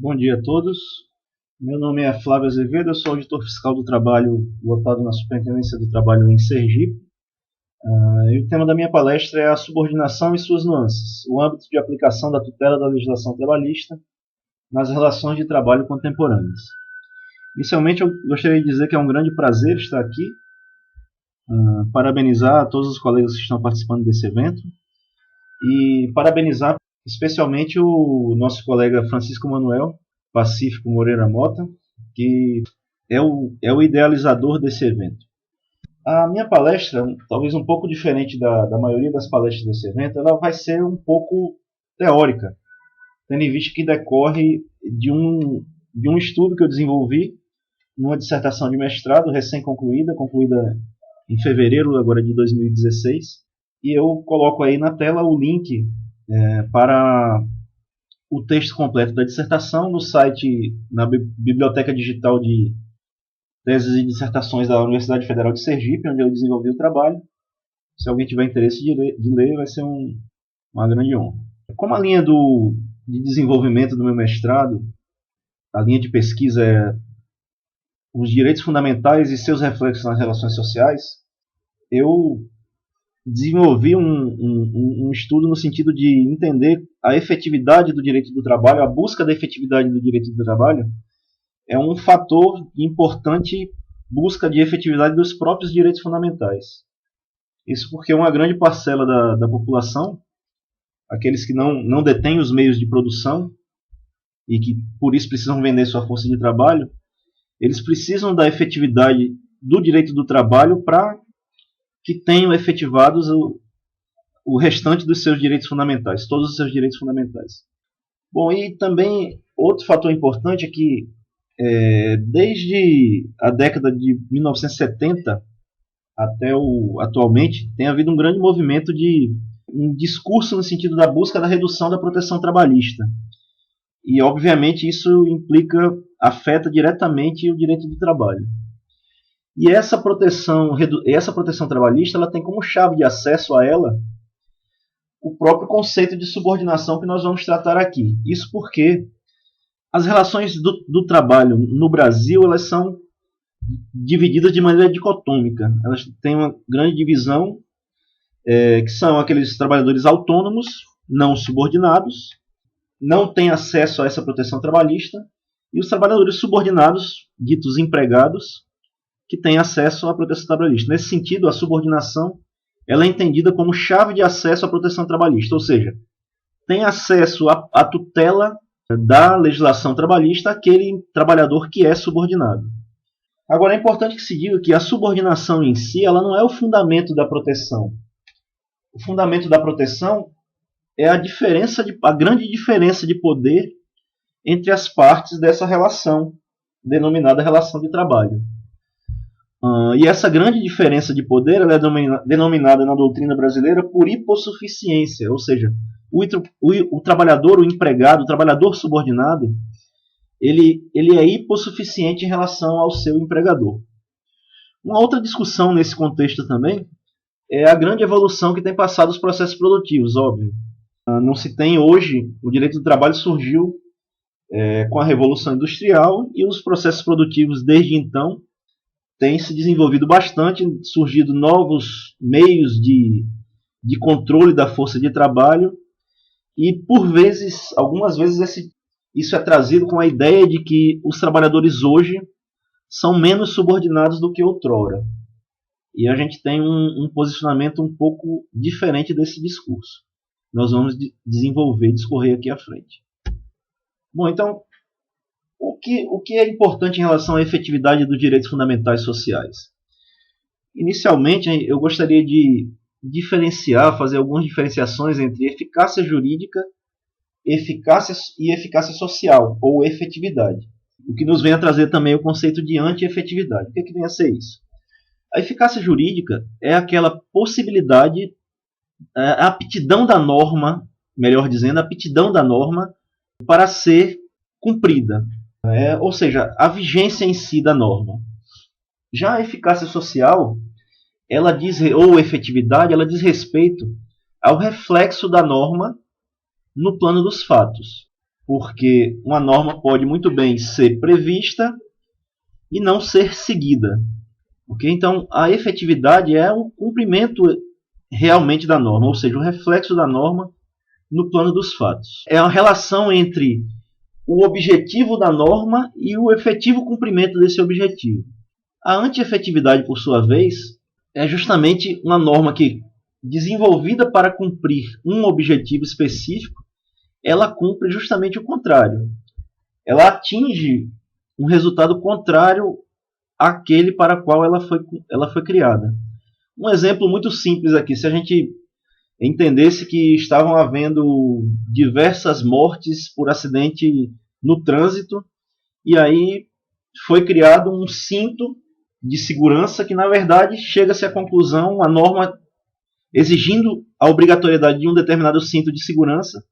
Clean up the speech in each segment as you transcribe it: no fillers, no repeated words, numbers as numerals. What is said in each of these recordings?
Bom dia a todos. Meu nome é Flávio Azevedo, eu sou auditor fiscal do trabalho lotado na Superintendência do Trabalho em Sergipe. E o tema da minha palestra é a subordinação e suas nuances, o âmbito de aplicação da tutela da legislação trabalhista nas relações de trabalho contemporâneas. Inicialmente, eu gostaria de dizer que é um grande prazer estar aqui, parabenizar a todos os colegas que estão participando desse evento e parabenizar especialmente o nosso colega Francisco Manuel Pacífico Moreira Mota, que é o idealizador desse evento. A minha palestra, talvez um pouco diferente da maioria das palestras desse evento, ela vai ser um pouco teórica, tendo em vista que decorre de um estudo que eu desenvolvi numa dissertação de mestrado recém-concluída, concluída em fevereiro agora de 2016, e eu coloco aí na tela o link para o texto completo da dissertação no site, na Biblioteca Digital de Teses e Dissertações da Universidade Federal de Sergipe, onde eu desenvolvi o trabalho. Se alguém tiver interesse de ler, vai ser uma grande honra. Como a linha de desenvolvimento do meu mestrado, a linha de pesquisa é os direitos fundamentais e seus reflexos nas relações sociais, eu desenvolvi um estudo no sentido de entender a efetividade do direito do trabalho, a busca da efetividade do direito do trabalho é um fator de importante busca de efetividade dos próprios direitos fundamentais. Isso porque uma grande parcela da população, aqueles que não detêm os meios de produção e que por isso precisam vender sua força de trabalho, eles precisam da efetividade do direito do trabalho para que tenham efetivados o restante dos seus direitos fundamentais, todos os seus direitos fundamentais. Bom, e também outro fator importante é que desde a década de 1970 até atualmente tem havido um grande movimento de um discurso no sentido da busca da redução da proteção trabalhista. E obviamente isso afeta diretamente o direito do trabalho. E essa proteção trabalhista ela tem como chave de acesso a ela o próprio conceito de subordinação que nós vamos tratar aqui. Isso porque as relações do trabalho no Brasil elas são divididas de maneira dicotômica. Elas têm uma grande divisão, que são aqueles trabalhadores autônomos, não subordinados, não têm acesso a essa proteção trabalhista, e os trabalhadores subordinados, ditos empregados, que têm acesso à proteção trabalhista. Nesse sentido, a subordinação ela é entendida como chave de acesso à proteção trabalhista, ou seja, tem acesso à tutela da legislação trabalhista aquele trabalhador que é subordinado. Agora, é importante que se diga que a subordinação em si ela não é o fundamento da proteção. O fundamento da proteção é a grande diferença de poder entre as partes dessa relação, denominada relação de trabalho. E essa grande diferença de poder ela é denominada na doutrina brasileira por hipossuficiência, ou seja, o trabalhador, o empregado, o trabalhador subordinado, ele é hipossuficiente em relação ao seu empregador. Uma outra discussão nesse contexto também é a grande evolução que tem passado os processos produtivos, óbvio. Não se tem hoje, o direito do trabalho surgiu com a Revolução Industrial e os processos produtivos desde então têm se desenvolvido bastante, surgido novos meios de controle da força de trabalho e, algumas vezes isso é trazido com a ideia de que os trabalhadores hoje são menos subordinados do que outrora. E a gente tem um posicionamento um pouco diferente desse discurso. Nós vamos discorrer aqui à frente. Bom, então, o que é importante em relação à efetividade dos direitos fundamentais sociais? Inicialmente, eu gostaria de fazer algumas diferenciações entre eficácia jurídica, eficácia e eficácia social, ou efetividade. O que nos vem a trazer também o conceito de anti-efetividade. O que vem a ser isso? A eficácia jurídica é aquela possibilidade, a aptidão da norma, melhor dizendo, a aptidão da norma para ser cumprida. Ou seja, a vigência em si da norma. Já a eficácia social, ou efetividade, ela diz respeito ao reflexo da norma no plano dos fatos. porque uma norma pode muito bem ser prevista e não ser seguida. Okay? Então, a efetividade é o cumprimento realmente da norma, ou seja, o reflexo da norma no plano dos fatos. É a relação entre o objetivo da norma e o efetivo cumprimento desse objetivo. A anti-efetividade, por sua vez, é justamente uma norma que, desenvolvida para cumprir um objetivo específico, ela cumpre justamente o contrário. Ela atinge um resultado contrário àquele para o qual ela foi criada. Um exemplo muito simples aqui, se a gente entendesse que estavam havendo diversas mortes por acidente no trânsito, e aí foi criado um cinto de segurança que, na verdade, chega-se à conclusão, a norma exigindo a obrigatoriedade de um determinado cinto de segurança,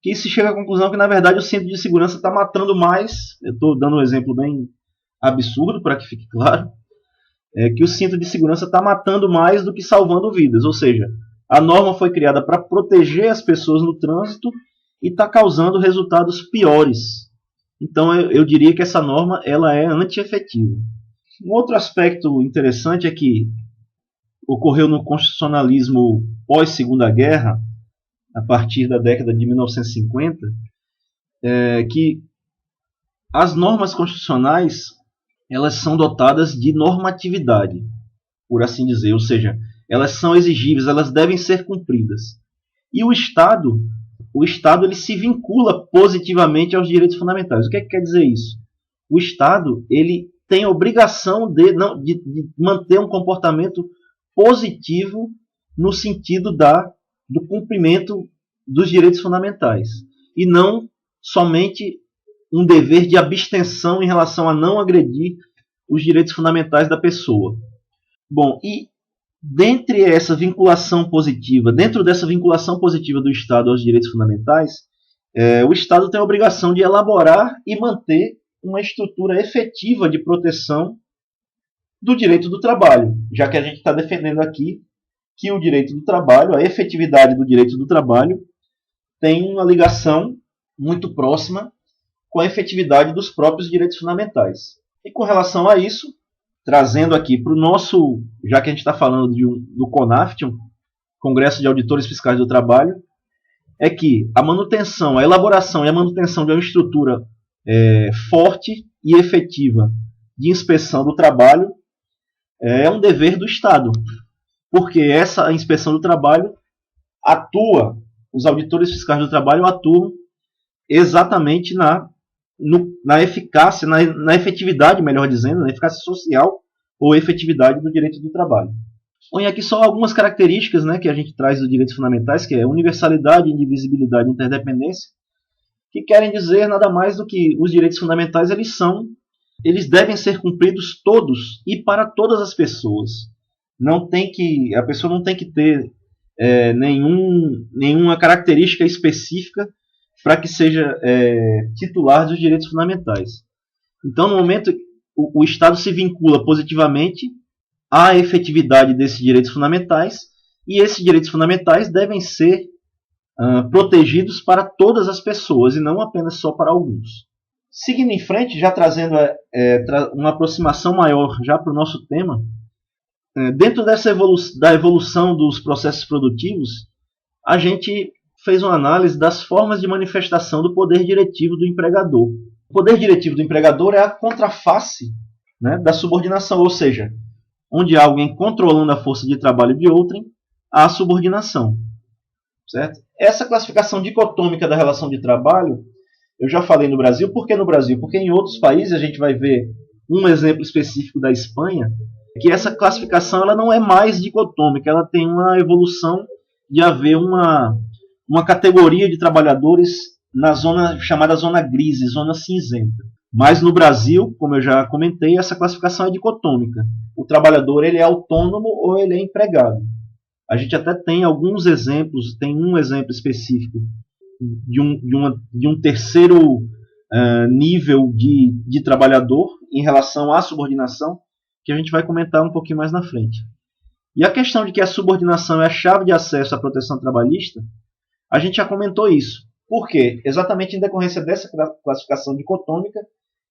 que se chega à conclusão que, na verdade, o cinto de segurança está matando mais, eu estou dando um exemplo bem absurdo para que fique claro, que o cinto de segurança está matando mais do que salvando vidas, ou seja, a norma foi criada para proteger as pessoas no trânsito e está causando resultados piores. Então eu diria que essa norma ela é anti-efetiva. Um outro aspecto interessante é que ocorreu no constitucionalismo pós-Segunda Guerra, a partir da década de 1950, que as normas constitucionais elas são dotadas de normatividade, por assim dizer, ou seja, elas são exigíveis, elas devem ser cumpridas. E o Estado ele se vincula positivamente aos direitos fundamentais. O que quer dizer isso? O Estado ele tem a obrigação de manter um comportamento positivo no sentido do cumprimento dos direitos fundamentais. E não somente um dever de abstenção em relação a não agredir os direitos fundamentais da pessoa. Bom, e dentro dessa vinculação positiva do Estado aos direitos fundamentais, o Estado tem a obrigação de elaborar e manter uma estrutura efetiva de proteção do direito do trabalho, já que a gente está defendendo aqui que o direito do trabalho, a efetividade do direito do trabalho, tem uma ligação muito próxima com a efetividade dos próprios direitos fundamentais. E com relação a isso, trazendo aqui para o nosso, já que a gente está falando do CONAFT, Congresso de Auditores Fiscais do Trabalho, é que a manutenção, a elaboração e a manutenção de uma estrutura forte e efetiva de inspeção do trabalho é um dever do Estado, porque essa inspeção do trabalho os auditores fiscais do trabalho atuam exatamente na eficácia, na efetividade, melhor dizendo, na eficácia social ou efetividade do direito do trabalho. Põe aqui só algumas características, né, que a gente traz dos direitos fundamentais, que é universalidade, indivisibilidade e interdependência, que querem dizer nada mais do que os direitos fundamentais eles devem ser cumpridos todos e para todas as pessoas. A pessoa não tem que ter nenhuma característica específica para que seja titular dos direitos fundamentais. Então, no momento, o Estado se vincula positivamente à efetividade desses direitos fundamentais, e esses direitos fundamentais devem ser protegidos para todas as pessoas, e não apenas só para alguns. Seguindo em frente, já trazendo uma aproximação maior já para o nosso tema, dentro da evolução dos processos produtivos, a gente fez uma análise das formas de manifestação do poder diretivo do empregador. O poder diretivo do empregador é a contraface, né, da subordinação, ou seja, onde há alguém controlando a força de trabalho de outrem, há a subordinação. Certo? Essa classificação dicotômica da relação de trabalho, eu já falei no Brasil. Por que no Brasil? Porque em outros países a gente vai ver um exemplo específico da Espanha, que essa classificação ela não é mais dicotômica, ela tem uma evolução de haver uma categoria de trabalhadores na zona chamada zona gris, zona cinzenta. Mas no Brasil, como eu já comentei, essa classificação é dicotômica. O trabalhador ele é autônomo ou ele é empregado. A gente até tem alguns exemplos, tem um exemplo específico de um terceiro nível de trabalhador em relação à subordinação, que a gente vai comentar um pouquinho mais na frente. E a questão de que a subordinação é a chave de acesso à proteção trabalhista, a gente já comentou isso. Por quê? Exatamente em decorrência dessa classificação dicotômica,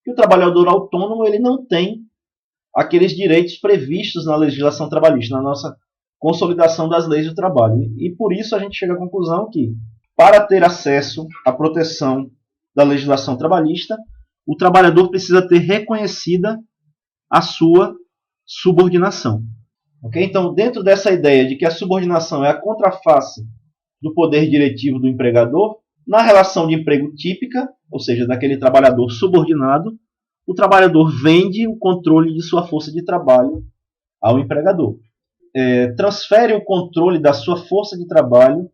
que o trabalhador autônomo ele não tem aqueles direitos previstos na legislação trabalhista, na nossa consolidação das leis do trabalho. E por isso a gente chega à conclusão que, para ter acesso à proteção da legislação trabalhista, o trabalhador precisa ter reconhecida a sua subordinação. Okay? Então, dentro dessa ideia de que a subordinação é a contraface do poder diretivo do empregador, na relação de emprego típica, ou seja, daquele trabalhador subordinado, o trabalhador vende o controle de sua força de trabalho ao empregador. Transfere o controle da sua força de trabalho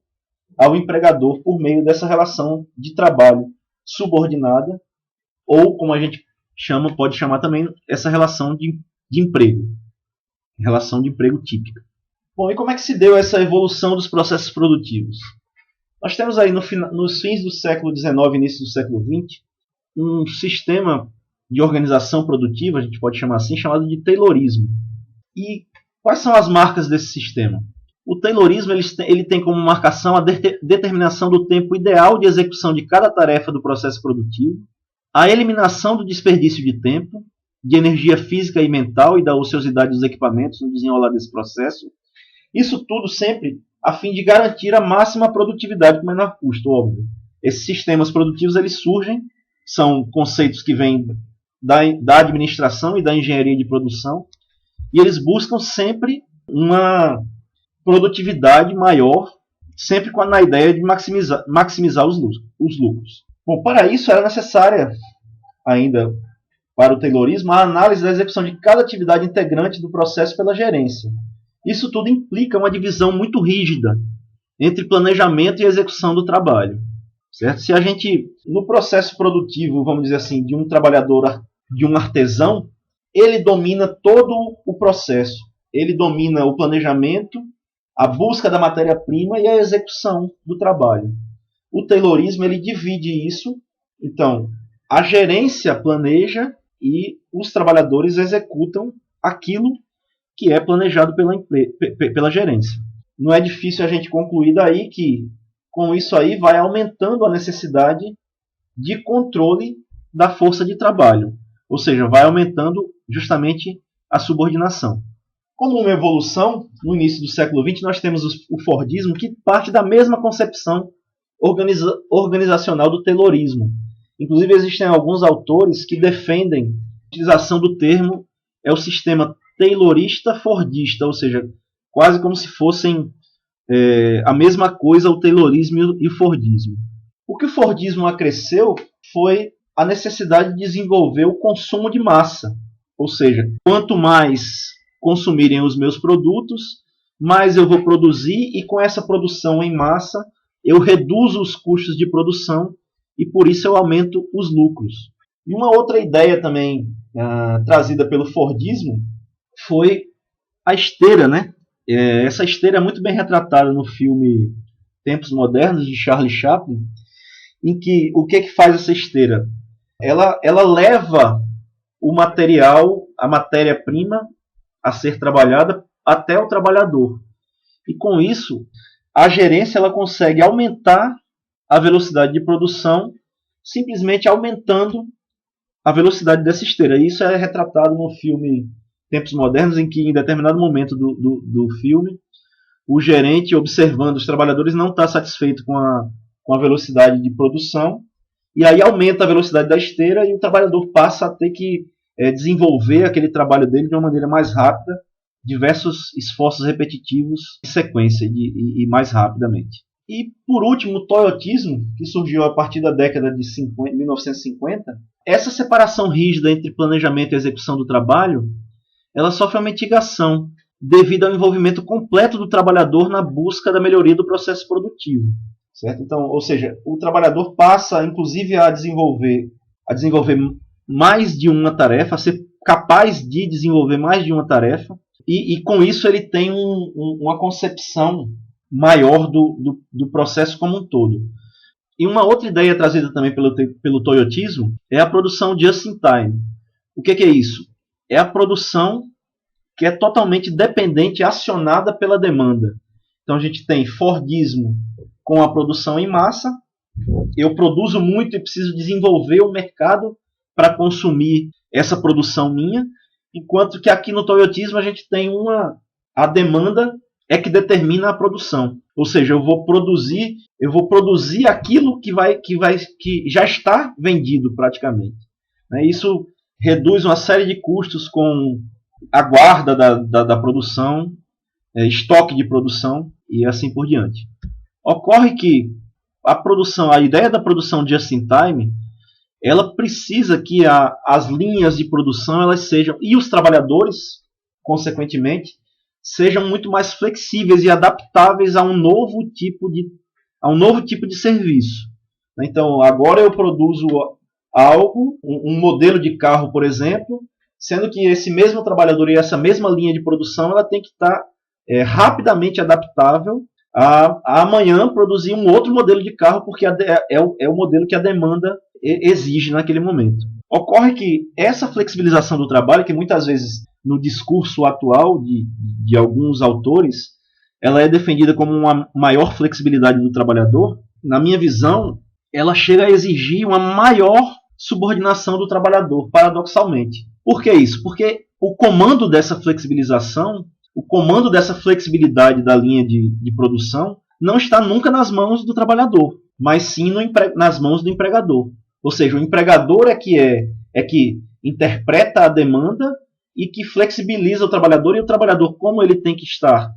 ao empregador por meio dessa relação de trabalho subordinada, ou, como a gente pode chamar também, essa relação de emprego. Relação de emprego típica. Bom, e como é que se deu essa evolução dos processos produtivos? Nós temos aí nos fins do século XIX e início do século XX um sistema de organização produtiva, a gente pode chamar assim, chamado de Taylorismo. E quais são as marcas desse sistema? O Taylorismo ele tem como marcação a determinação do tempo ideal de execução de cada tarefa do processo produtivo, a eliminação do desperdício de tempo, de energia física e mental e da ociosidade dos equipamentos no desenrolar desse processo. Isso tudo sempre a fim de garantir a máxima produtividade com menor custo, óbvio. Esses sistemas produtivos eles surgem, são conceitos que vêm da administração e da engenharia de produção, e eles buscam sempre uma produtividade maior, sempre na ideia de maximizar os lucros. Bom, para isso era necessária ainda, para o Taylorismo, a análise da execução de cada atividade integrante do processo pela gerência. Isso tudo implica uma divisão muito rígida entre planejamento e execução do trabalho. Certo? Se a gente, no processo produtivo, vamos dizer assim, de um trabalhador, de um artesão, ele domina todo o processo. Ele domina o planejamento, a busca da matéria-prima e a execução do trabalho. O Taylorismo ele divide isso. Então, a gerência planeja e os trabalhadores executam aquilo que é planejado pela gerência. Não é difícil a gente concluir daí que, com isso aí, vai aumentando a necessidade de controle da força de trabalho. Ou seja, vai aumentando justamente a subordinação. Como uma evolução, no início do século XX, nós temos o Fordismo, que parte da mesma concepção organizacional do Taylorismo. Inclusive, existem alguns autores que defendem a utilização do termo o sistema taylorista-fordista, ou seja, quase como se fossem a mesma coisa o Taylorismo e o Fordismo. O que o Fordismo acresceu foi a necessidade de desenvolver o consumo de massa, ou seja, quanto mais consumirem os meus produtos, mais eu vou produzir e com essa produção em massa eu reduzo os custos de produção e por isso eu aumento os lucros. E uma outra ideia também trazida pelo Fordismo foi a esteira, né? Essa esteira é muito bem retratada no filme Tempos Modernos, de Charlie Chaplin, em que o que faz essa esteira? Ela leva o material, a matéria-prima, a ser trabalhada até o trabalhador. E com isso, a gerência ela consegue aumentar a velocidade de produção, simplesmente aumentando a velocidade dessa esteira. Isso é retratado no filme Tempos Modernos, em que em determinado momento do filme, o gerente, observando os trabalhadores, não está satisfeito com a velocidade de produção, e aí aumenta a velocidade da esteira e o trabalhador passa a ter que desenvolver aquele trabalho dele de uma maneira mais rápida, diversos esforços repetitivos em sequência e mais rapidamente. E, por último, o toyotismo, que surgiu a partir da década de 1950, essa separação rígida entre planejamento e execução do trabalho, ela sofre uma mitigação devido ao envolvimento completo do trabalhador na busca da melhoria do processo produtivo. Certo? Então, ou seja, o trabalhador passa, inclusive, a desenvolver mais de uma tarefa, a ser capaz de desenvolver mais de uma tarefa, e com isso ele tem uma concepção maior do processo como um todo. E uma outra ideia trazida também pelo toyotismo é a produção just in time. O que é isso? É a produção que é totalmente dependente, acionada pela demanda. Então a gente tem Fordismo com a produção em massa eu produzo muito e preciso desenvolver o mercado para consumir essa produção minha, enquanto que aqui no toyotismo a gente tem a demanda é que determina a produção. Ou seja, eu vou produzir aquilo que já está vendido praticamente. Isso reduz uma série de custos com a guarda da produção, estoque de produção e assim por diante. Ocorre que a ideia da produção just in time, ela precisa que as linhas de produção elas sejam, e os trabalhadores, consequentemente, sejam muito mais flexíveis e adaptáveis a um novo tipo de serviço. Então, agora eu produzo algo, um modelo de carro, por exemplo, sendo que esse mesmo trabalhador e essa mesma linha de produção ela tem que estar rapidamente adaptável a amanhã produzir um outro modelo de carro, porque é o modelo que a demanda exige naquele momento. Ocorre que essa flexibilização do trabalho, que muitas vezes no discurso atual de alguns autores, ela é defendida como uma maior flexibilidade do trabalhador, na minha visão, ela chega a exigir uma maior subordinação do trabalhador, paradoxalmente. Por que isso? Porque o comando dessa flexibilização, o comando dessa flexibilidade da linha de produção, não está nunca nas mãos do trabalhador, mas sim nas mãos do empregador. Ou seja, o empregador é que interpreta a demanda e que flexibiliza o trabalhador, e o trabalhador, como ele tem que estar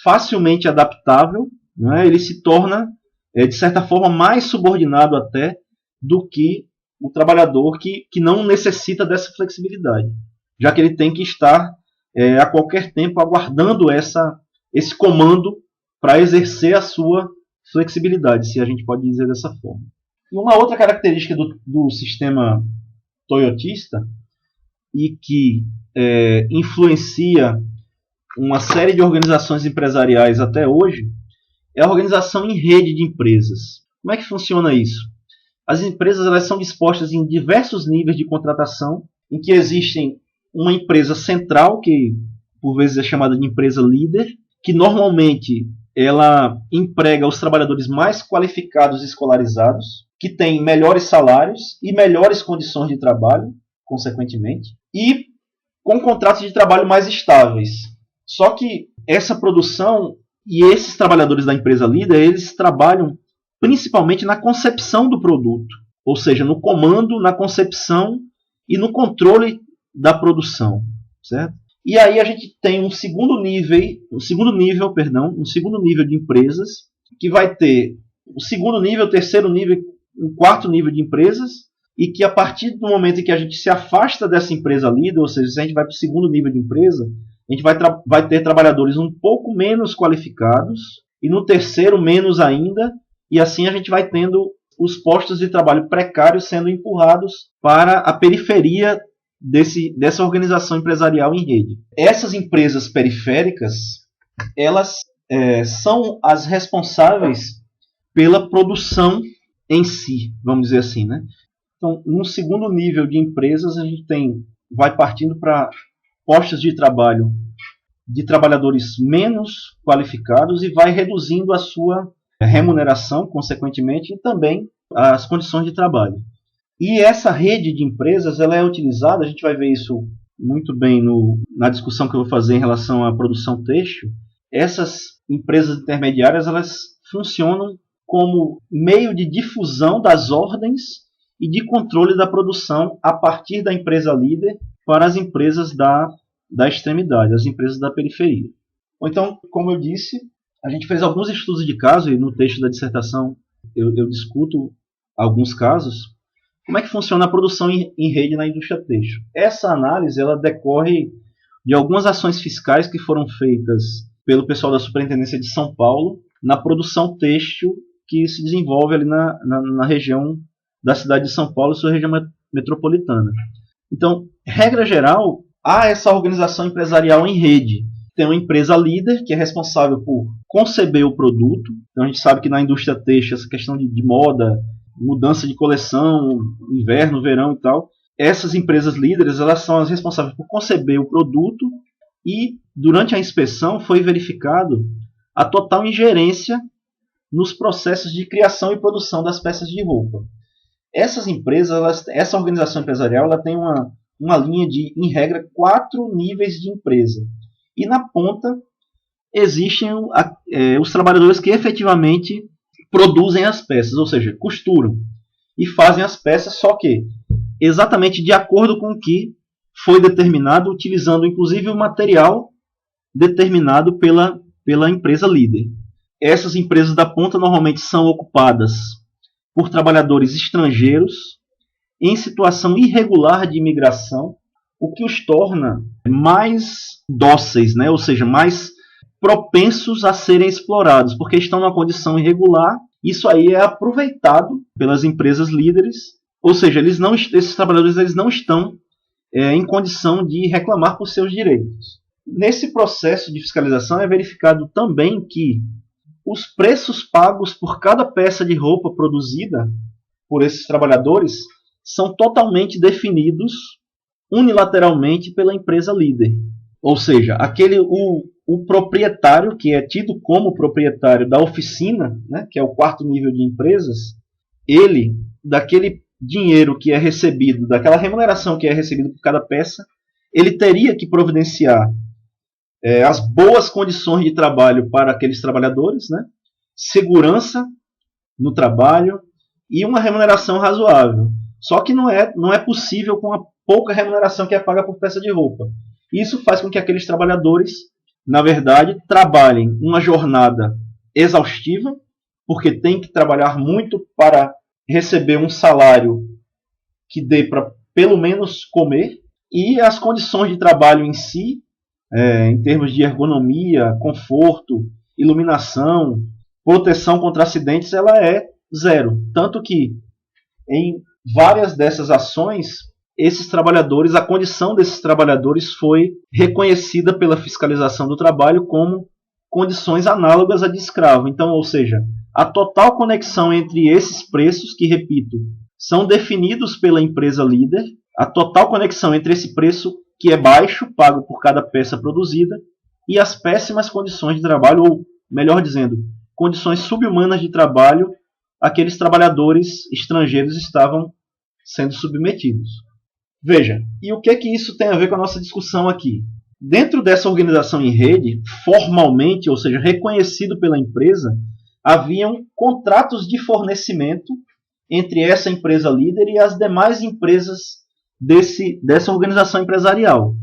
facilmente adaptável, né, ele se torna, de certa forma, mais subordinado até do que o trabalhador que não necessita dessa flexibilidade, já que ele tem que estar a qualquer tempo aguardando esse comando para exercer a sua flexibilidade, se a gente pode dizer dessa forma. E uma outra característica do sistema toyotista, e que influencia uma série de organizações empresariais até hoje, é a organização em rede de empresas. Como é que funciona isso? As empresas elas são dispostas em diversos níveis de contratação, em que existem uma empresa central, que por vezes é chamada de empresa líder, que normalmente ela emprega os trabalhadores mais qualificados e escolarizados, que têm melhores salários e melhores condições de trabalho, consequentemente, e com contratos de trabalho mais estáveis. Só que essa produção e esses trabalhadores da empresa líder, eles trabalham principalmente na concepção do produto, ou seja, no comando, na concepção e no controle da produção, certo? E aí a gente tem um segundo nível de empresas, que vai ter o segundo nível, o terceiro nível, um quarto nível de empresas, e que a partir do momento em que a gente se afasta dessa empresa líder, ou seja, se a gente vai para o segundo nível de empresa, a gente vai ter trabalhadores um pouco menos qualificados, e no terceiro menos ainda, e assim a gente vai tendo os postos de trabalho precários sendo empurrados para a periferia dessa organização empresarial em rede. Essas empresas periféricas, elas são as responsáveis pela produção em si, vamos dizer assim, né? Então, no segundo nível de empresas, a gente vai partindo para postos de trabalho de trabalhadores menos qualificados e vai reduzindo a sua remuneração, consequentemente, e também as condições de trabalho. E essa rede de empresas ela é utilizada, a gente vai ver isso muito bem na discussão que eu vou fazer em relação à produção têxtil. Essas empresas intermediárias elas funcionam como meio de difusão das ordens e de controle da produção a partir da empresa líder para as empresas da extremidade, as empresas da periferia. Então, como eu disse, a gente fez alguns estudos de caso, e no texto da dissertação eu discuto alguns casos. Como é que funciona a produção em rede na indústria têxtil? Essa análise ela decorre de algumas ações fiscais que foram feitas pelo pessoal da Superintendência de São Paulo na produção têxtil que se desenvolve ali na região da cidade de São Paulo, sua região metropolitana. Então, regra geral, há essa organização empresarial em rede. Tem uma empresa líder, que é responsável por conceber o produto. Então, a gente sabe que na indústria têxtil, essa questão de moda, mudança de coleção, inverno, verão e tal, essas empresas líderes elas são as responsáveis por conceber o produto e, durante a inspeção, foi verificado a total ingerência nos processos de criação e produção das peças de roupa. Essas empresas, essa organização empresarial, ela tem uma linha de, em regra, 4 níveis de empresa. E na ponta existem os trabalhadores que efetivamente produzem as peças, ou seja, costuram e fazem as peças, só que exatamente de acordo com o que foi determinado, utilizando inclusive o material determinado pela empresa líder. Essas empresas da ponta normalmente são ocupadas por trabalhadores estrangeiros em situação irregular de imigração, o que os torna mais dóceis, né? Ou seja, mais propensos a serem explorados, porque estão numa condição irregular. Isso aí é aproveitado pelas empresas líderes, ou seja, esses trabalhadores eles não estão em condição de reclamar por seus direitos. Nesse processo de fiscalização é verificado também que os preços pagos por cada peça de roupa produzida por esses trabalhadores são totalmente definidos unilateralmente pela empresa líder. Ou seja, o proprietário, que é tido como proprietário da oficina, né, que é o 4º nível de empresas, ele, daquele dinheiro que é recebido, daquela remuneração que é recebida por cada peça, ele teria que providenciar as boas condições de trabalho para aqueles trabalhadores, né, segurança no trabalho e uma remuneração razoável. Só que não é possível com a pouca remuneração que é paga por peça de roupa. Isso faz com que aqueles trabalhadores, na verdade, trabalhem uma jornada exaustiva, porque tem que trabalhar muito para receber um salário que dê para pelo menos comer, e as condições de trabalho em si, em termos de ergonomia, conforto, iluminação, proteção contra acidentes, ela é zero. Tanto que em várias dessas ações, a condição desses trabalhadores foi reconhecida pela fiscalização do trabalho como condições análogas a de escravo. Então, ou seja, a total conexão entre esses preços, que, repito, são definidos pela empresa líder, a total conexão entre esse preço, que é baixo, pago por cada peça produzida, e as péssimas condições de trabalho, ou, melhor dizendo, condições subhumanas de trabalho, aqueles trabalhadores estrangeiros estavam sendo submetidos. Veja, e o que é que isso tem a ver com a nossa discussão aqui? Dentro dessa organização em rede, formalmente, ou seja, reconhecido pela empresa, haviam contratos de fornecimento entre essa empresa líder e as demais empresas dessa organização empresarial.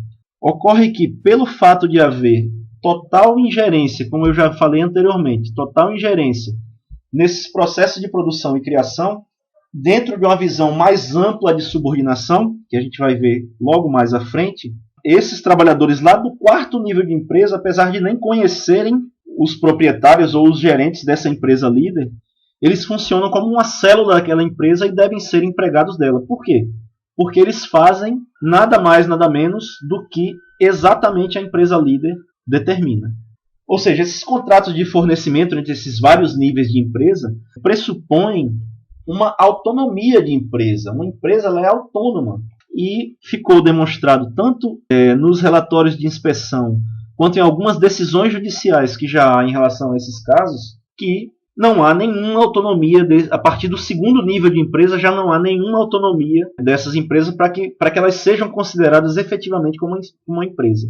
Ocorre que, pelo fato de haver total ingerência, como eu já falei anteriormente, total ingerência nesses processos de produção e criação, dentro de uma visão mais ampla de subordinação, que a gente vai ver logo mais à frente, esses trabalhadores lá do 4º nível de empresa, apesar de nem conhecerem os proprietários ou os gerentes dessa empresa líder, eles funcionam como uma célula daquela empresa e devem ser empregados dela. Por quê? Porque eles fazem nada mais, nada menos do que exatamente a empresa líder determina. Ou seja, esses contratos de fornecimento entre esses vários níveis de empresa pressupõem uma autonomia de empresa. Uma empresa ela é autônoma. E ficou demonstrado tanto nos relatórios de inspeção quanto em algumas decisões judiciais que já há em relação a esses casos, que não há nenhuma autonomia, a partir do 2º nível de empresa já não há nenhuma autonomia dessas empresas para que elas sejam consideradas efetivamente como uma empresa.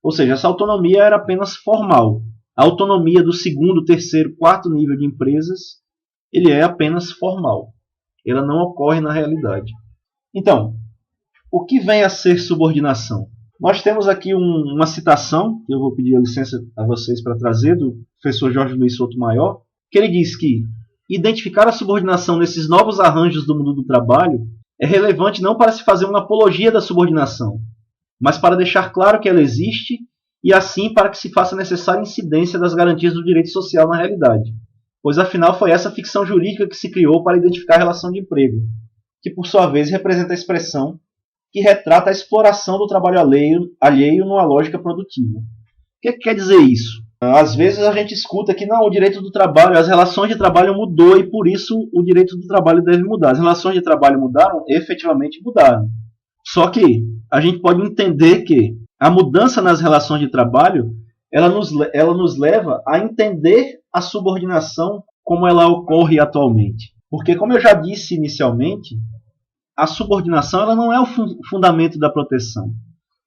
Ou seja, essa autonomia era apenas formal. A autonomia do 2º, 3º, 4º nível de empresas, ele é apenas formal. Ela não ocorre na realidade. Então, o que vem a ser subordinação? Nós temos aqui uma citação, que eu vou pedir a licença a vocês para trazer, do professor Jorge Luiz Sotomayor, que ele diz que identificar a subordinação nesses novos arranjos do mundo do trabalho é relevante não para se fazer uma apologia da subordinação, mas para deixar claro que ela existe e assim para que se faça necessária incidência das garantias do direito social na realidade, pois afinal foi essa ficção jurídica que se criou para identificar a relação de emprego, que por sua vez representa a expressão que retrata a exploração do trabalho alheio numa lógica produtiva. O que quer dizer isso? Às vezes a gente escuta que não, o direito do trabalho, as relações de trabalho mudou e por isso o direito do trabalho deve mudar. As relações de trabalho mudaram? Efetivamente mudaram. Só que a gente pode entender que a mudança nas relações de trabalho ela nos leva a entender a subordinação como ela ocorre atualmente. Porque, como eu já disse inicialmente, a subordinação ela não é o fundamento da proteção.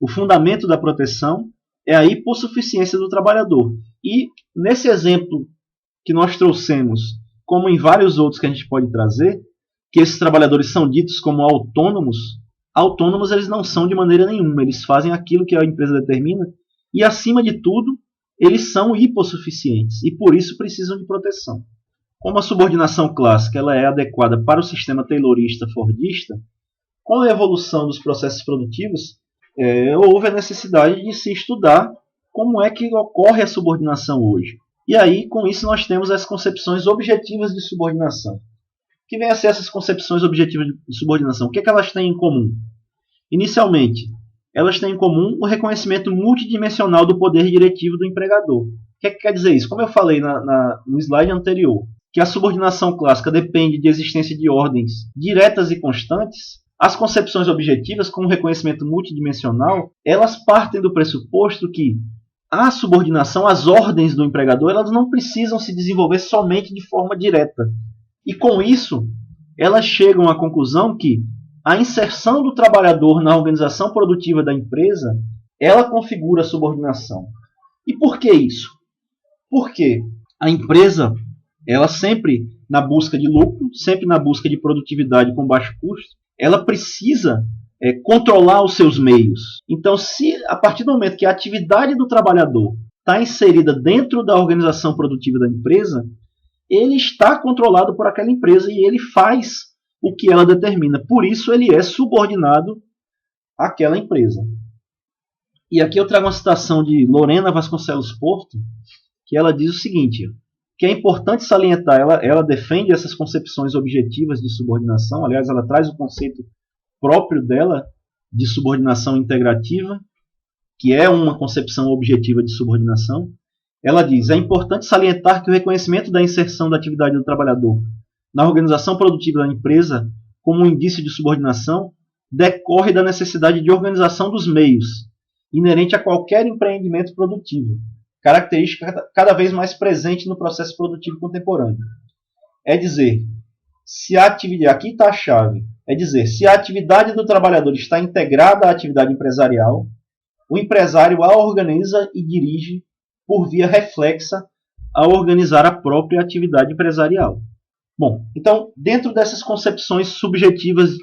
O fundamento da proteção é a hipossuficiência do trabalhador. E, nesse exemplo que nós trouxemos, como em vários outros que a gente pode trazer, que esses trabalhadores são ditos como autônomos, autônomos eles não são de maneira nenhuma, eles fazem aquilo que a empresa determina e, acima de tudo, eles são hipossuficientes e, por isso, precisam de proteção. Como a subordinação clássica ela é adequada para o sistema taylorista-fordista, com a evolução dos processos produtivos, houve a necessidade de se estudar como é que ocorre a subordinação hoje. E aí, com isso, nós temos as concepções objetivas de subordinação. O que vem a ser essas concepções objetivas de subordinação? O que é que elas têm em comum? Inicialmente, elas têm em comum o reconhecimento multidimensional do poder diretivo do empregador. O que é que quer dizer isso? Como eu falei no slide anterior, que a subordinação clássica depende de existência de ordens diretas e constantes, as concepções objetivas, com o reconhecimento multidimensional, elas partem do pressuposto que a subordinação, as ordens do empregador, elas não precisam se desenvolver somente de forma direta. E com isso, elas chegam à conclusão que a inserção do trabalhador na organização produtiva da empresa, ela configura a subordinação. E por que isso? Porque a empresa, ela sempre na busca de lucro, sempre na busca de produtividade com baixo custo, ela precisa controlar os seus meios. Então, se a partir do momento que a atividade do trabalhador está inserida dentro da organização produtiva da empresa, ele está controlado por aquela empresa e ele faz o que ela determina. Por isso, ele é subordinado àquela empresa. E aqui eu trago uma citação de Lorena Vasconcelos Porto, que ela diz o seguinte, que é importante salientar, ela defende essas concepções objetivas de subordinação, aliás, ela traz o conceito próprio dela de subordinação integrativa, que é uma concepção objetiva de subordinação. Ela diz, é importante salientar que o reconhecimento da inserção da atividade do trabalhador na organização produtiva da empresa como um indício de subordinação decorre da necessidade de organização dos meios, inerente a qualquer empreendimento produtivo, característica cada vez mais presente no processo produtivo contemporâneo. É dizer, se a atividade, aqui está a chave, é dizer, se a atividade do trabalhador está integrada à atividade empresarial, o empresário a organiza e dirige por via reflexa a organizar a própria atividade empresarial. Bom, então, dentro dessas concepções objetivas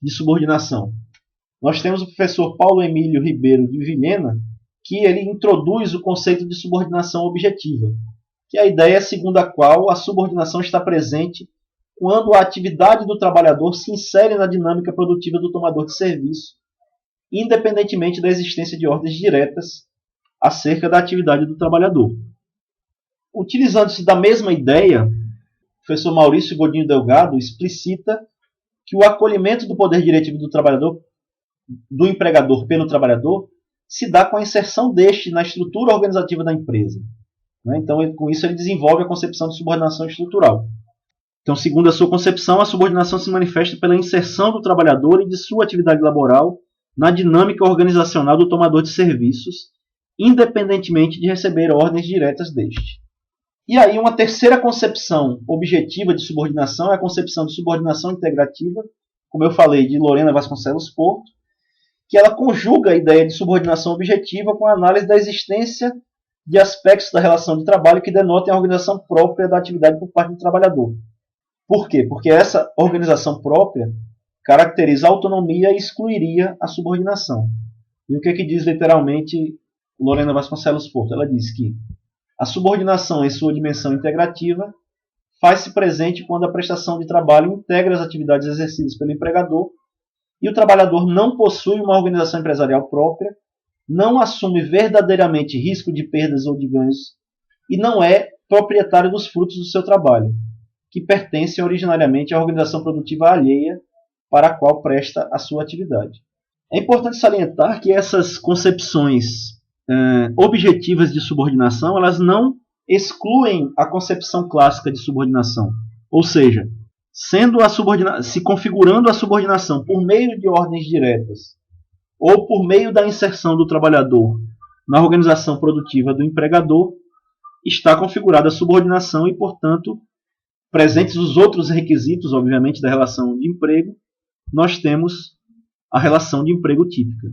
de subordinação, nós temos o professor Paulo Emílio Ribeiro de Vilhena, que ele introduz o conceito de subordinação objetiva, que é a ideia segundo a qual a subordinação está presente quando a atividade do trabalhador se insere na dinâmica produtiva do tomador de serviço, independentemente da existência de ordens diretas acerca da atividade do trabalhador. Utilizando-se da mesma ideia, o professor Maurício Godinho Delgado explicita que o acolhimento do poder diretivo do empregador pelo trabalhador se dá com a inserção deste na estrutura organizativa da empresa. Então, com isso, ele desenvolve a concepção de subordinação estrutural. Então, segundo a sua concepção, a subordinação se manifesta pela inserção do trabalhador e de sua atividade laboral na dinâmica organizacional do tomador de serviços, independentemente de receber ordens diretas deste. E aí, uma terceira concepção objetiva de subordinação é a concepção de subordinação integrativa, como eu falei, de Lorena Vasconcelos Porto, que ela conjuga a ideia de subordinação objetiva com a análise da existência de aspectos da relação de trabalho que denotem a organização própria da atividade por parte do trabalhador. Por quê? Porque essa organização própria caracteriza a autonomia e excluiria a subordinação. E o que diz literalmente Lorena Vasconcelos Porto? Ela diz que a subordinação em sua dimensão integrativa faz-se presente quando a prestação de trabalho integra as atividades exercidas pelo empregador e o trabalhador não possui uma organização empresarial própria, não assume verdadeiramente risco de perdas ou de ganhos e não é proprietário dos frutos do seu trabalho, que pertencem originariamente à organização produtiva alheia para a qual presta a sua atividade. É importante salientar que essas concepções objetivas de subordinação, elas não excluem a concepção clássica de subordinação. Ou seja, se configurando a subordinação por meio de ordens diretas ou por meio da inserção do trabalhador na organização produtiva do empregador, está configurada a subordinação e, portanto, presentes os outros requisitos, obviamente, da relação de emprego, nós temos a relação de emprego típica.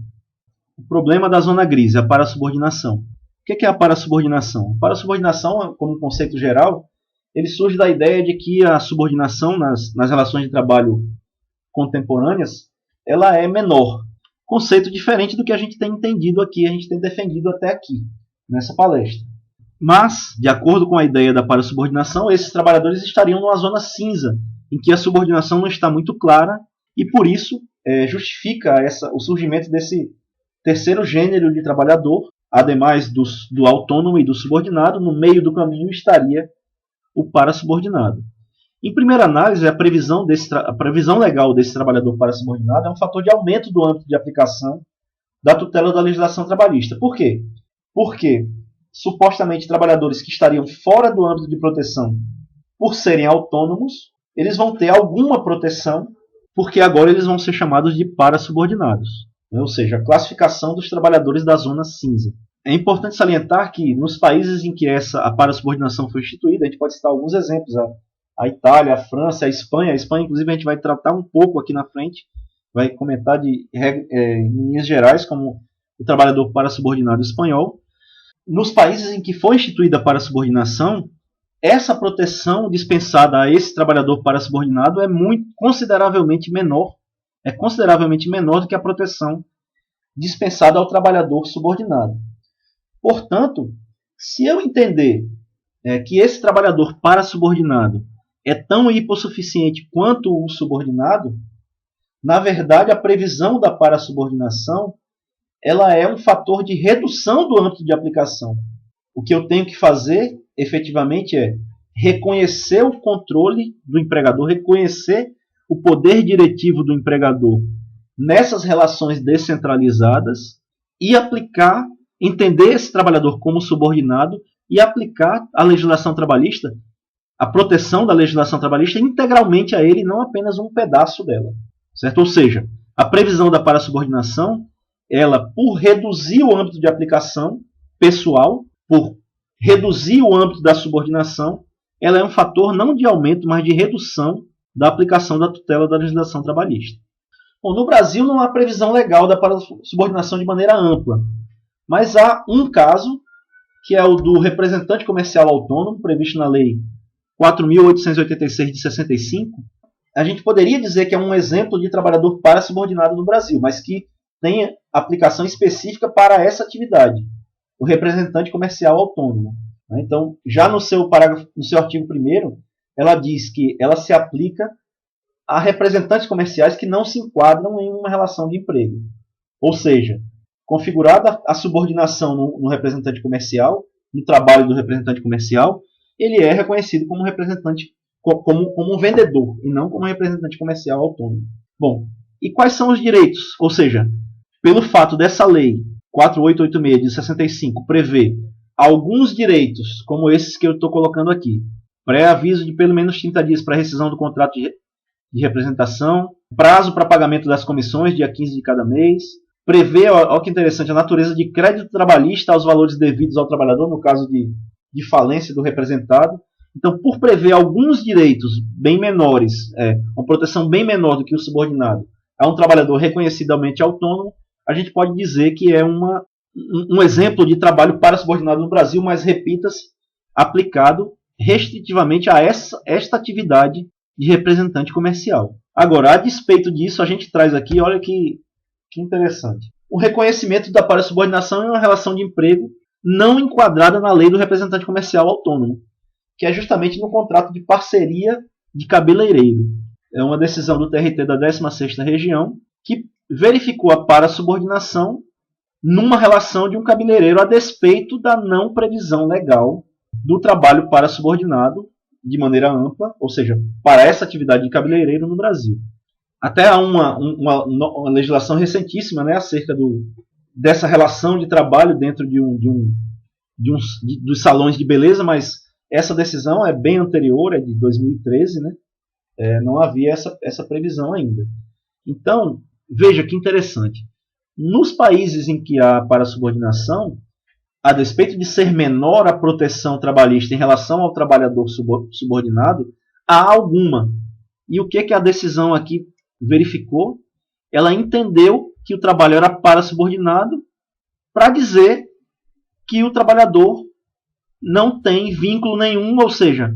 O problema da zona gris é a parassubordinação. O que é a parassubordinação? A parassubordinação, como conceito geral, ele surge da ideia de que a subordinação nas relações de trabalho contemporâneas ela é menor. Conceito diferente do que a gente tem entendido aqui, a gente tem defendido até aqui, nessa palestra. Mas, de acordo com a ideia da parassubordinação, esses trabalhadores estariam numa zona cinza, em que a subordinação não está muito clara, e por isso justifica o surgimento desse terceiro gênero de trabalhador, ademais do autônomo e do subordinado. No meio do caminho estaria o parassubordinado. Em primeira análise, a previsão legal desse trabalhador parassubordinado é um fator de aumento do âmbito de aplicação da tutela da legislação trabalhista. Por quê? Porque supostamente trabalhadores que estariam fora do âmbito de proteção por serem autônomos, eles vão ter alguma proteção, porque agora eles vão ser chamados de parassubordinados, né? Ou seja, a classificação dos trabalhadores da zona cinza. É importante salientar que nos países em que a parassubordinação foi instituída, a gente pode citar alguns exemplos, a Itália, a França, a Espanha, inclusive a gente vai tratar um pouco aqui na frente, vai comentar em linhas gerais como o trabalhador parassubordinado espanhol. Nos países em que foi instituída a parassubordinação, essa proteção dispensada a esse trabalhador parassubordinado é consideravelmente menor do que a proteção dispensada ao trabalhador subordinado. Portanto, se eu entender que esse trabalhador parassubordinado é tão hipossuficiente quanto o subordinado, na verdade a previsão da parassubordinação ela é um fator de redução do âmbito de aplicação. O que eu tenho que fazer, efetivamente, é reconhecer o controle do empregador, reconhecer o poder diretivo do empregador nessas relações descentralizadas e entender esse trabalhador como subordinado e aplicar a legislação trabalhista, a proteção da legislação trabalhista integralmente a ele, não apenas um pedaço dela. Certo? Ou seja, a previsão da parassubordinação ela, por reduzir o âmbito de aplicação pessoal, por reduzir o âmbito da subordinação, ela é um fator não de aumento, mas de redução da aplicação da tutela da legislação trabalhista. Bom, no Brasil não há previsão legal da parassubordinação de maneira ampla, mas há um caso, que é o do representante comercial autônomo, previsto na Lei 4.886 de 65. A gente poderia dizer que é um exemplo de trabalhador parassubordinado no Brasil, mas que tem aplicação específica para essa atividade, o representante comercial autônomo. Então, já no seu artigo 1º, ela diz que ela se aplica a representantes comerciais que não se enquadram em uma relação de emprego. Ou seja, configurada a subordinação no representante comercial, no trabalho do representante comercial, ele é reconhecido como representante, como um vendedor, e não como representante comercial autônomo. Bom, e quais são os direitos? Ou seja, pelo fato dessa lei 4886 de 65 prever alguns direitos, como esses que eu estou colocando aqui, pré-aviso de pelo menos 30 dias para rescisão do contrato de representação, prazo para pagamento das comissões, dia 15 de cada mês, prevê, olha que interessante, a natureza de crédito trabalhista aos valores devidos ao trabalhador, no caso de falência do representado. Então, por prever alguns direitos bem menores, uma proteção bem menor do que o subordinado, a um trabalhador reconhecidamente autônomo, a gente pode dizer que é um exemplo de trabalho parassubordinado no Brasil, mas, repita-se, aplicado restritivamente a esta atividade de representante comercial. Agora, a despeito disso, a gente traz aqui, olha que interessante, o reconhecimento da parassubordinação é uma relação de emprego não enquadrada na lei do representante comercial autônomo, que é justamente no contrato de parceria de cabeleireiro. É uma decisão do TRT da 16ª Região que verificou a parassubordinação numa relação de um cabeleireiro a despeito da não previsão legal do trabalho parassubordinado de maneira ampla, ou seja, para essa atividade de cabeleireiro no Brasil. Até há uma legislação recentíssima, né, acerca dessa relação de trabalho dentro dos salões de beleza, mas essa decisão é bem anterior, é de 2013, né? Não havia essa previsão ainda. Então, veja que interessante. Nos países em que há parassubordinação, a despeito de ser menor a proteção trabalhista em relação ao trabalhador subordinado, há alguma. E o que a decisão aqui verificou? Ela entendeu que o trabalho era parasubordinado para dizer que o trabalhador não tem vínculo nenhum, ou seja,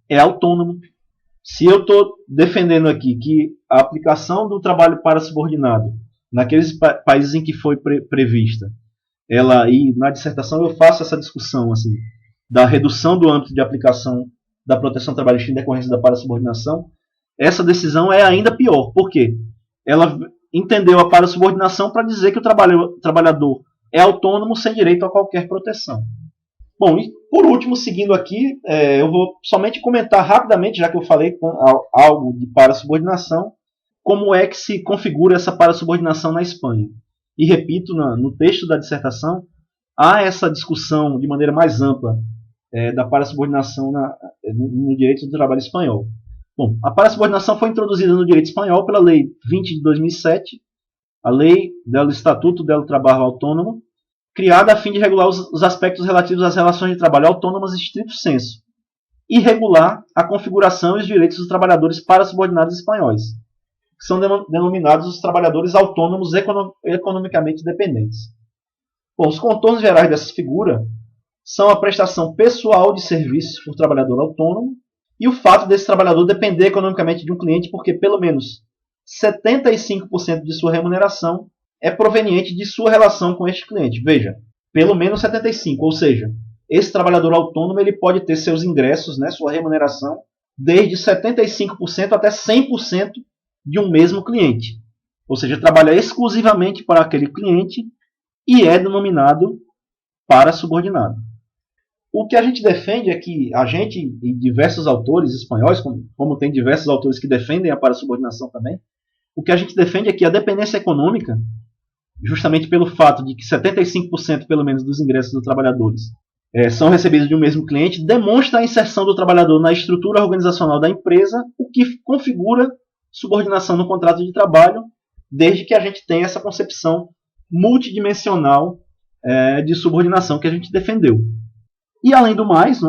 é autônomo. Se eu estou defendendo aqui que a aplicação do trabalho parasubordinado naqueles países em que foi prevista, e na dissertação eu faço essa discussão assim, da redução do âmbito de aplicação da proteção trabalhista em decorrência da parasubordinação, essa decisão é ainda pior. Por quê? Ela entendeu a parasubordinação para dizer que o trabalhador é autônomo sem direito a qualquer proteção. Bom, e por último, seguindo aqui, eu vou somente comentar rapidamente, já que eu falei algo de parasubordinação, como é que se configura essa parasubordinação na Espanha. E repito, no texto da dissertação, há essa discussão de maneira mais ampla da parasubordinação no direito do trabalho espanhol. Bom, a parasubordinação foi introduzida no direito espanhol pela Lei 20 de 2007, a Lei do Estatuto do Trabalho Autônomo, criada a fim de regular os aspectos relativos às relações de trabalho autônomas em estrito senso, e regular a configuração e os direitos dos trabalhadores parasubordinados espanhóis, que são denominados os trabalhadores autônomos economicamente dependentes. Bom, os contornos gerais dessa figura são a prestação pessoal de serviços por trabalhador autônomo e o fato desse trabalhador depender economicamente de um cliente porque pelo menos 75% de sua remuneração é proveniente de sua relação com este cliente. Veja, pelo menos 75%, ou seja, esse trabalhador autônomo ele pode ter seus ingressos, sua remuneração, desde 75% até 100% de um mesmo cliente. Ou seja, trabalha exclusivamente para aquele cliente e é denominado parasubordinado. O que a gente defende é que a gente e diversos autores espanhóis, como tem diversos autores que defendem a parasubordinação também, o que a gente defende é que a dependência econômica, justamente pelo fato de que 75% pelo menos dos ingressos dos trabalhadores são recebidos de um mesmo cliente, demonstra a inserção do trabalhador na estrutura organizacional da empresa, o que configura subordinação no contrato de trabalho, desde que a gente tenha essa concepção multidimensional de subordinação que a gente defendeu. E além do mais,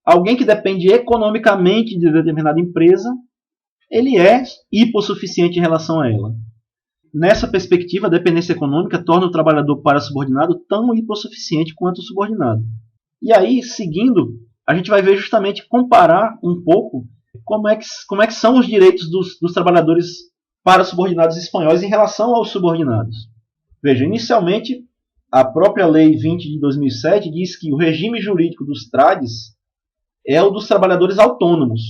alguém que depende economicamente de determinada empresa, ele é hipossuficiente em relação a ela. Nessa perspectiva, a dependência econômica torna o trabalhador parasubordinado tão hipossuficiente quanto o subordinado. E aí, seguindo, a gente vai ver justamente comparar um pouco como é que são os direitos dos trabalhadores parasubordinados espanhóis em relação aos subordinados. Veja, inicialmente, a própria Lei 20 de 2007 diz que o regime jurídico dos TRADs é o dos trabalhadores autônomos,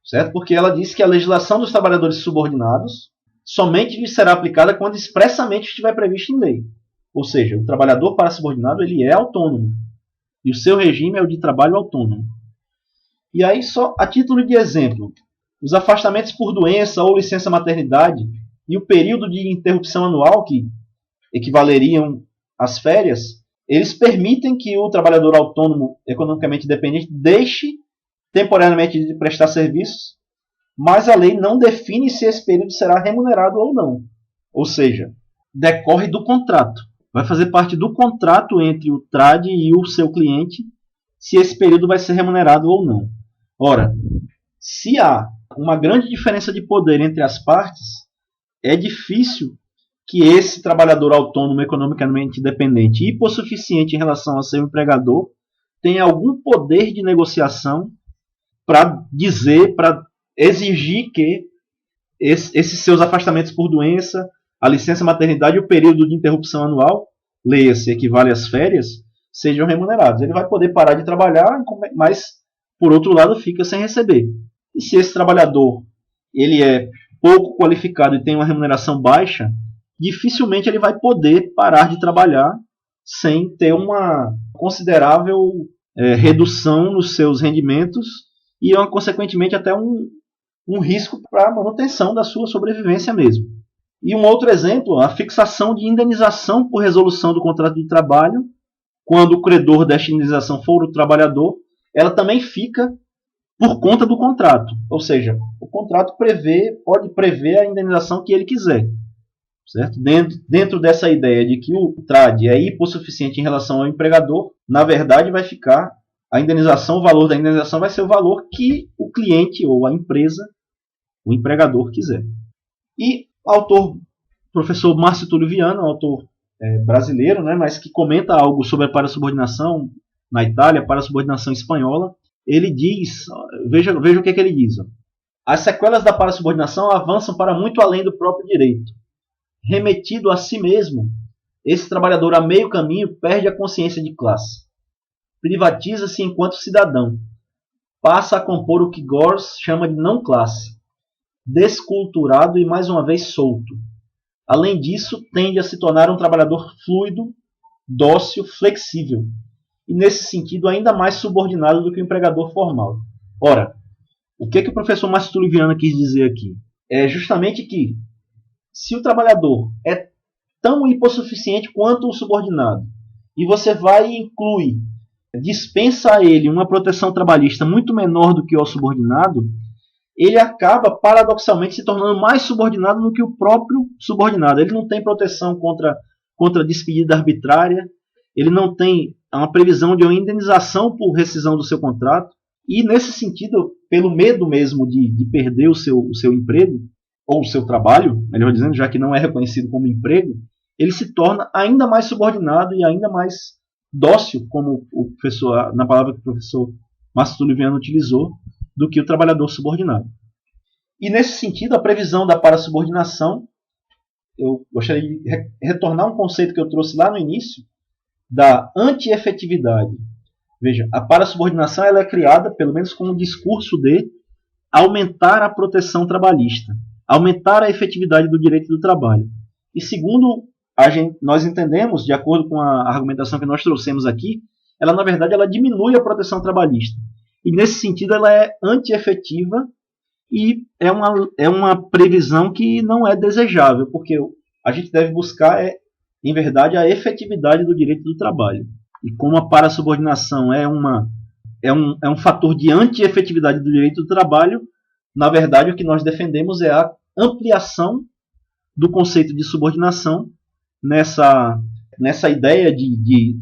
certo? Porque ela diz que a legislação dos trabalhadores subordinados somente lhe será aplicada quando expressamente estiver previsto em lei. Ou seja, o trabalhador parasubordinado ele é autônomo e o seu regime é o de trabalho autônomo. E aí, só a título de exemplo, os afastamentos por doença ou licença maternidade e o período de interrupção anual, que equivaleriam às férias, eles permitem que o trabalhador autônomo economicamente dependente deixe temporariamente de prestar serviços, mas a lei não define se esse período será remunerado ou não. Ou seja, decorre do contrato. Vai fazer parte do contrato entre o TRAD e o seu cliente se esse período vai ser remunerado ou não. Ora, se há uma grande diferença de poder entre as partes, é difícil que esse trabalhador autônomo economicamente dependente e hipossuficiente em relação ao seu empregador tenha algum poder de negociação para exigir que esses seus afastamentos por doença, a licença maternidade e o período de interrupção anual, leia-se, equivale às férias, sejam remunerados. Ele vai poder parar de trabalhar, mas, por outro lado, fica sem receber. E se esse trabalhador ele é pouco qualificado e tem uma remuneração baixa, dificilmente ele vai poder parar de trabalhar sem ter uma considerável redução nos seus rendimentos e, consequentemente, até um risco para a manutenção da sua sobrevivência mesmo. E um outro exemplo, a fixação de indenização por resolução do contrato de trabalho, quando o credor desta indenização for o trabalhador, ela também fica por conta do contrato. Ou seja, o contrato pode prever a indenização que ele quiser. certo? Dentro dessa ideia de que o TRAD é hipossuficiente em relação ao empregador, na verdade vai ficar a indenização, o valor da indenização vai ser o valor que o cliente ou a empresa, o empregador quiser. E o autor, professor Márcio Túlio Viana, um autor brasileiro, né, mas que comenta algo sobre a parasubordinação na Itália, a parasubordinação espanhola, ele diz, veja o que ele diz. As sequelas da parasubordinação avançam para muito além do próprio direito. Remetido a si mesmo, esse trabalhador a meio caminho perde a consciência de classe. Privatiza-se enquanto cidadão. Passa a compor o que Gores chama de não-classe. Desculturado e mais uma vez solto. Além disso, tende a se tornar um trabalhador fluido, dócil, flexível. E nesse sentido ainda mais subordinado do que o empregador formal. Ora, o que o professor Márcio Túlio Viana quis dizer aqui? É justamente que se o trabalhador é tão hipossuficiente quanto o subordinado, e você vai e inclui, dispensa a ele uma proteção trabalhista muito menor do que ao subordinado, ele acaba paradoxalmente se tornando mais subordinado do que o próprio subordinado. Ele não tem proteção contra despedida arbitrária, ele não tem uma previsão de uma indenização por rescisão do seu contrato, e nesse sentido, pelo medo mesmo de perder o seu emprego, ou o seu trabalho, melhor dizendo, já que não é reconhecido como emprego, ele se torna ainda mais subordinado e ainda mais dócil, como o professor, na palavra que o professor Márcio Túlio Viana utilizou, do que o trabalhador subordinado. E nesse sentido, a previsão da parasubordinação, eu gostaria de retornar um conceito que eu trouxe lá no início, da anti-efetividade. Veja, a parasubordinação ela é criada, pelo menos com o discurso de aumentar a proteção trabalhista, aumentar a efetividade do direito do trabalho. E segundo nós entendemos, de acordo com a argumentação que nós trouxemos aqui, ela na verdade ela diminui a proteção trabalhista. E nesse sentido ela é anti-efetiva e é uma previsão que não é desejável, porque a gente deve buscar, em verdade, a efetividade do direito do trabalho. E como a parasubordinação é um fator de anti-efetividade do direito do trabalho, na verdade o que nós defendemos é a ampliação do conceito de subordinação nessa ideia de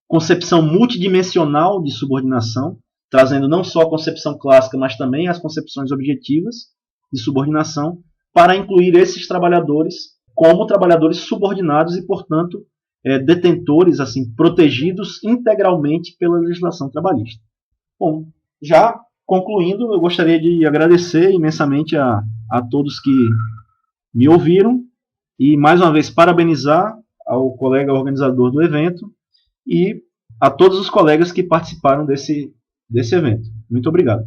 concepção multidimensional de subordinação, trazendo não só a concepção clássica, mas também as concepções objetivas de subordinação, para incluir esses trabalhadores como trabalhadores subordinados e, portanto, detentores, assim, protegidos integralmente pela legislação trabalhista. Bom, já concluindo, eu gostaria de agradecer imensamente a todos que me ouviram e, mais uma vez, parabenizar ao colega organizador do evento e a todos os colegas que participaram desse evento. Muito obrigado.